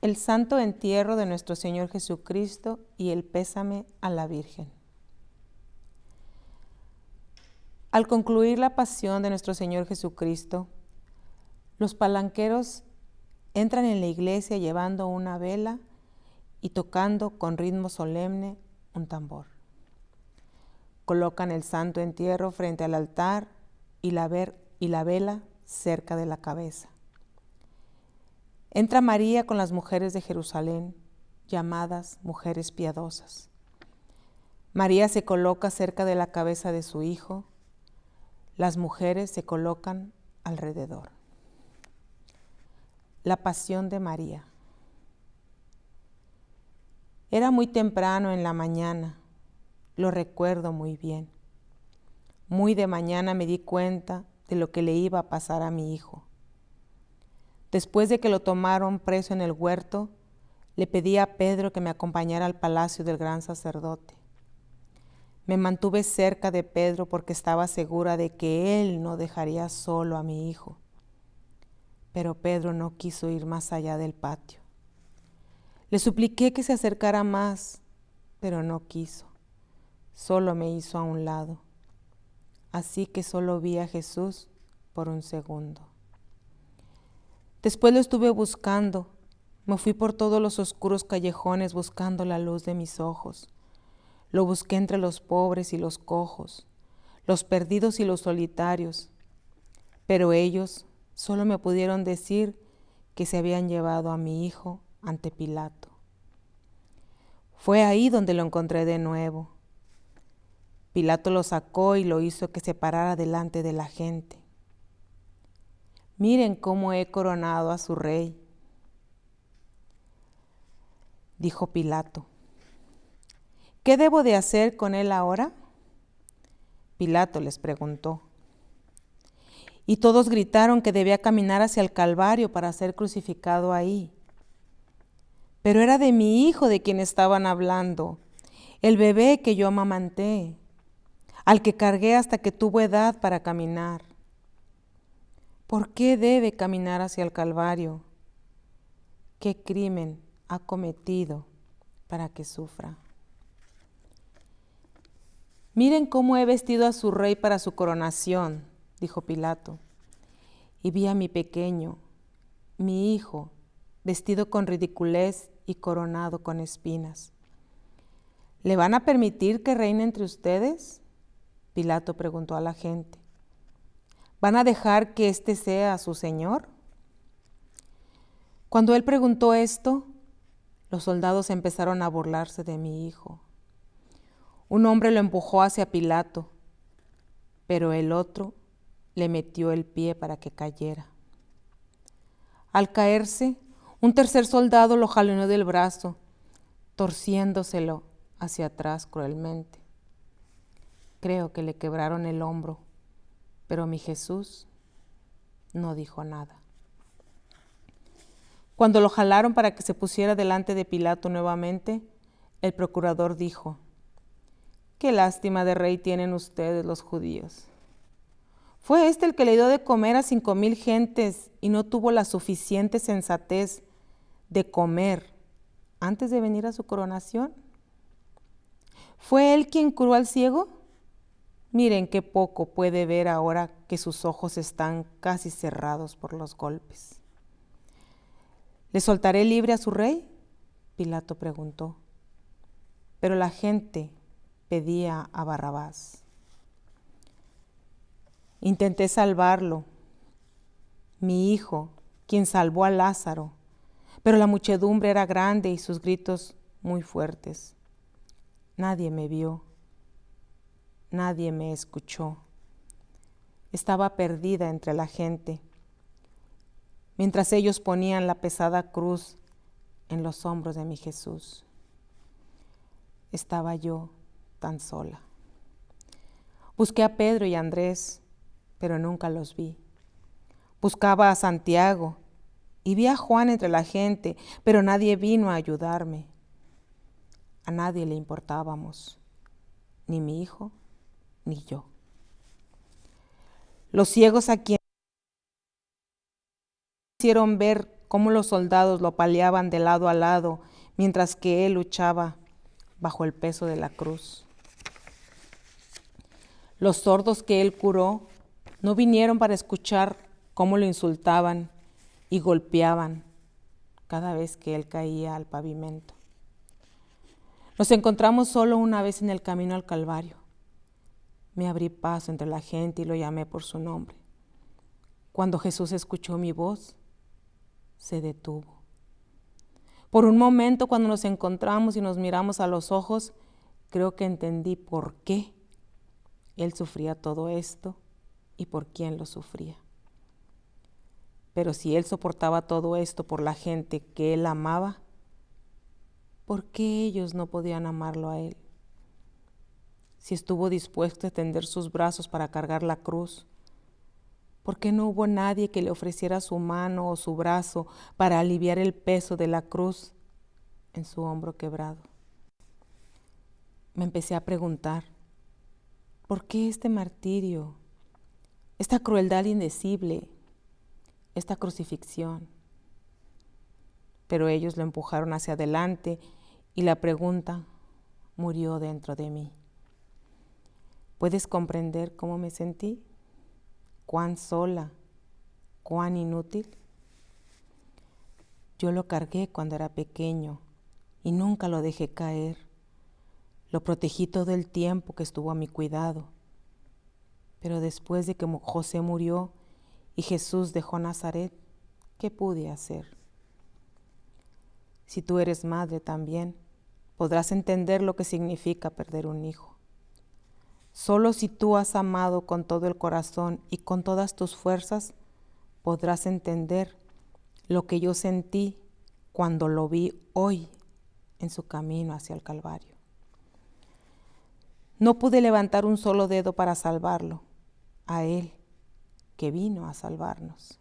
El santo entierro de nuestro Señor Jesucristo y el pésame a la Virgen. Al concluir la pasión de nuestro Señor Jesucristo, los palanqueros entran en la iglesia llevando una vela y tocando con ritmo solemne un tambor. Colocan el santo entierro frente al altar y la vela cerca de la cabeza. Entra María con las mujeres de Jerusalén, llamadas mujeres piadosas. María se coloca cerca de la cabeza de su hijo. Las mujeres se colocan alrededor. La pasión de María. Era muy temprano en la mañana, lo recuerdo muy bien. Muy de mañana me di cuenta de lo que le iba a pasar a mi hijo. Después de que lo tomaron preso en el huerto, le pedí a Pedro que me acompañara al palacio del gran sacerdote. Me mantuve cerca de Pedro porque estaba segura de que él no dejaría solo a mi hijo. Pero Pedro no quiso ir más allá del patio. Le supliqué que se acercara más, pero no quiso. Solo me hizo a un lado. Así que solo vi a Jesús por un segundo. Después lo estuve buscando. Me fui por todos los oscuros callejones buscando la luz de mis ojos. Lo busqué entre los pobres y los cojos, los perdidos y los solitarios. Pero ellos solo me pudieron decir que se habían llevado a mi hijo ante Pilato. Fue ahí donde lo encontré de nuevo. Pilato lo sacó y lo hizo que se parara delante de la gente. Miren cómo he coronado a su rey, dijo Pilato. ¿Qué debo de hacer con él ahora? Pilato les preguntó. Y todos gritaron que debía caminar hacia el Calvario para ser crucificado ahí. Pero era de mi hijo de quien estaban hablando, el bebé que yo amamanté, al que cargué hasta que tuvo edad para caminar. ¿Por qué debe caminar hacia el Calvario? ¿Qué crimen ha cometido para que sufra? Miren cómo he vestido a su rey para su coronación, dijo Pilato. Y vi a mi pequeño, mi hijo, vestido con ridiculez y coronado con espinas. ¿Le van a permitir que reine entre ustedes? Pilato preguntó a la gente. ¿Van a dejar que éste sea su señor? Cuando él preguntó esto, los soldados empezaron a burlarse de mi hijo. Un hombre lo empujó hacia Pilato, pero el otro le metió el pie para que cayera. Al caerse, un tercer soldado lo jaloneó del brazo, torciéndoselo hacia atrás cruelmente. Creo que le quebraron el hombro, pero mi Jesús no dijo nada. Cuando lo jalaron para que se pusiera delante de Pilato nuevamente, el procurador dijo: «Qué lástima de rey tienen ustedes los judíos. ¿Fue este el que le dio de comer a 5,000 gentes y no tuvo la suficiente sensatez de comer antes de venir a su coronación? ¿Fue él quien curó al ciego? Miren qué poco puede ver ahora que sus ojos están casi cerrados por los golpes». ¿Le soltaré libre a su rey?, Pilato preguntó. Pero la gente pedía a Barrabás. Intenté salvarlo, mi hijo, quien salvó a Lázaro, pero la muchedumbre era grande y sus gritos muy fuertes. Nadie me vio, nadie me escuchó. Estaba perdida entre la gente, mientras ellos ponían la pesada cruz en los hombros de mi Jesús. Estaba yo tan sola. Busqué a Pedro y a Andrés, pero nunca los vi. Buscaba a Santiago y vi a Juan entre la gente, pero nadie vino a ayudarme. A nadie le importábamos, ni mi hijo, ni yo. Los ciegos a quienes hicieron ver cómo los soldados lo apaleaban de lado a lado mientras que él luchaba bajo el peso de la cruz. Los sordos que él curó no vinieron para escuchar cómo lo insultaban y golpeaban cada vez que él caía al pavimento. Nos encontramos solo una vez en el camino al Calvario. Me abrí paso entre la gente y lo llamé por su nombre. Cuando Jesús escuchó mi voz, se detuvo. Por un momento, cuando nos encontramos y nos miramos a los ojos, creo que entendí por qué él sufría todo esto y por quién lo sufría. Pero si él soportaba todo esto por la gente que él amaba, ¿por qué ellos no podían amarlo a él? Si estuvo dispuesto a extender sus brazos para cargar la cruz, ¿por qué no hubo nadie que le ofreciera su mano o su brazo para aliviar el peso de la cruz en su hombro quebrado? Me empecé a preguntar, ¿por qué este martirio, esta crueldad indecible, esta crucifixión? Pero ellos lo empujaron hacia adelante y la pregunta murió dentro de mí. ¿Puedes comprender cómo me sentí? ¿Cuán sola? ¿Cuán inútil? Yo lo cargué cuando era pequeño y nunca lo dejé caer. Lo protegí todo el tiempo que estuvo a mi cuidado. Pero después de que José murió y Jesús dejó Nazaret, ¿qué pude hacer? Si tú eres madre también, podrás entender lo que significa perder un hijo. Solo si tú has amado con todo el corazón y con todas tus fuerzas, podrás entender lo que yo sentí cuando lo vi hoy en su camino hacia el Calvario. No pude levantar un solo dedo para salvarlo, a él, que vino a salvarnos.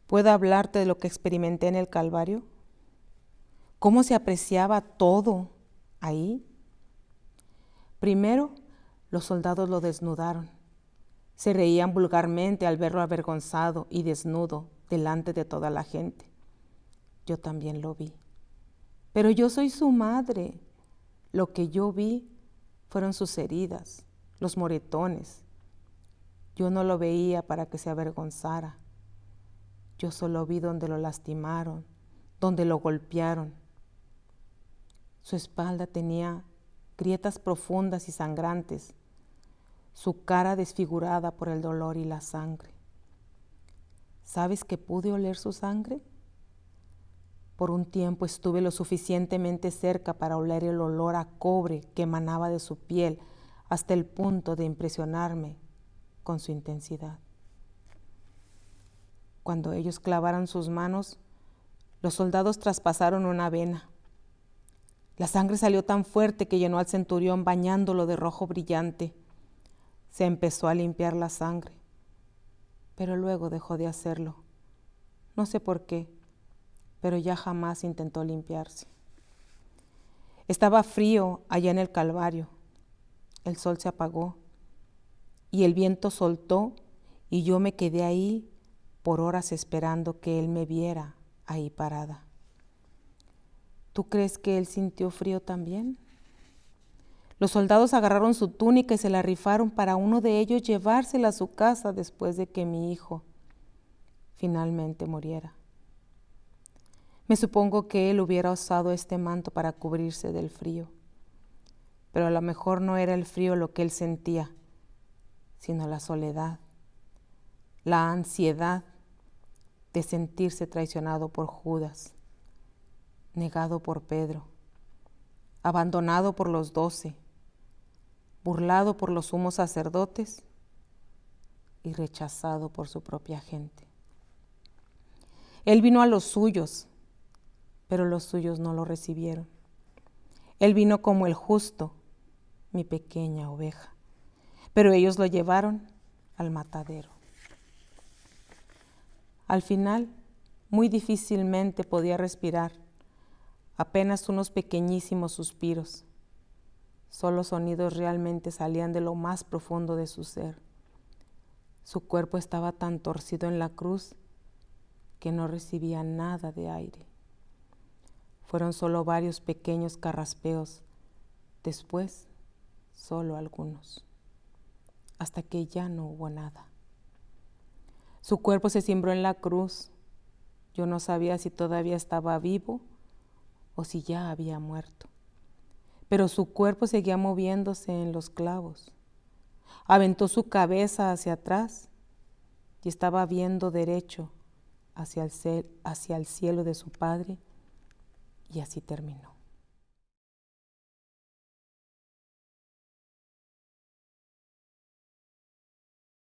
¿Puedo hablarte de lo que experimenté en el Calvario? ¿Cómo se apreciaba todo ahí? Primero, los soldados lo desnudaron. Se reían vulgarmente al verlo avergonzado y desnudo delante de toda la gente. Yo también lo vi. Pero yo soy su madre. Lo que yo vi fueron sus heridas, los moretones. Yo no lo veía para que se avergonzara. Yo solo vi donde lo lastimaron, donde lo golpearon. Su espalda tenía grietas profundas y sangrantes, su cara desfigurada por el dolor y la sangre. ¿Sabes que pude oler su sangre? Por un tiempo estuve lo suficientemente cerca para oler el olor a cobre que emanaba de su piel hasta el punto de impresionarme con su intensidad. Cuando ellos clavaron sus manos, los soldados traspasaron una vena. La sangre salió tan fuerte que llenó al centurión bañándolo de rojo brillante. Se empezó a limpiar la sangre, pero luego dejó de hacerlo. No sé por qué, pero ya jamás intentó limpiarse. Estaba frío allá en el Calvario. El sol se apagó y el viento soltó y yo me quedé ahí por horas esperando que él me viera ahí parada. ¿Tú crees que él sintió frío también? Los soldados agarraron su túnica y se la rifaron para uno de ellos llevársela a su casa después de que mi hijo finalmente muriera. Me supongo que él hubiera usado este manto para cubrirse del frío, pero a lo mejor no era el frío lo que él sentía, sino la soledad, la ansiedad de sentirse traicionado por Judas, negado por Pedro, abandonado por los 12, burlado por los sumos sacerdotes y rechazado por su propia gente. Él vino a los suyos, pero los suyos no lo recibieron. Él vino como el justo, mi pequeña oveja, pero ellos lo llevaron al matadero. Al final, muy difícilmente podía respirar, apenas unos pequeñísimos suspiros. Solo sonidos realmente salían de lo más profundo de su ser. Su cuerpo estaba tan torcido en la cruz que no recibía nada de aire. Fueron solo varios pequeños carraspeos, después solo algunos, hasta que ya no hubo nada. Su cuerpo se cimbró en la cruz. Yo no sabía si todavía estaba vivo o si ya había muerto. Pero su cuerpo seguía moviéndose en los clavos. Aventó su cabeza hacia atrás y estaba viendo derecho hacia el cielo de su Padre, y así terminó.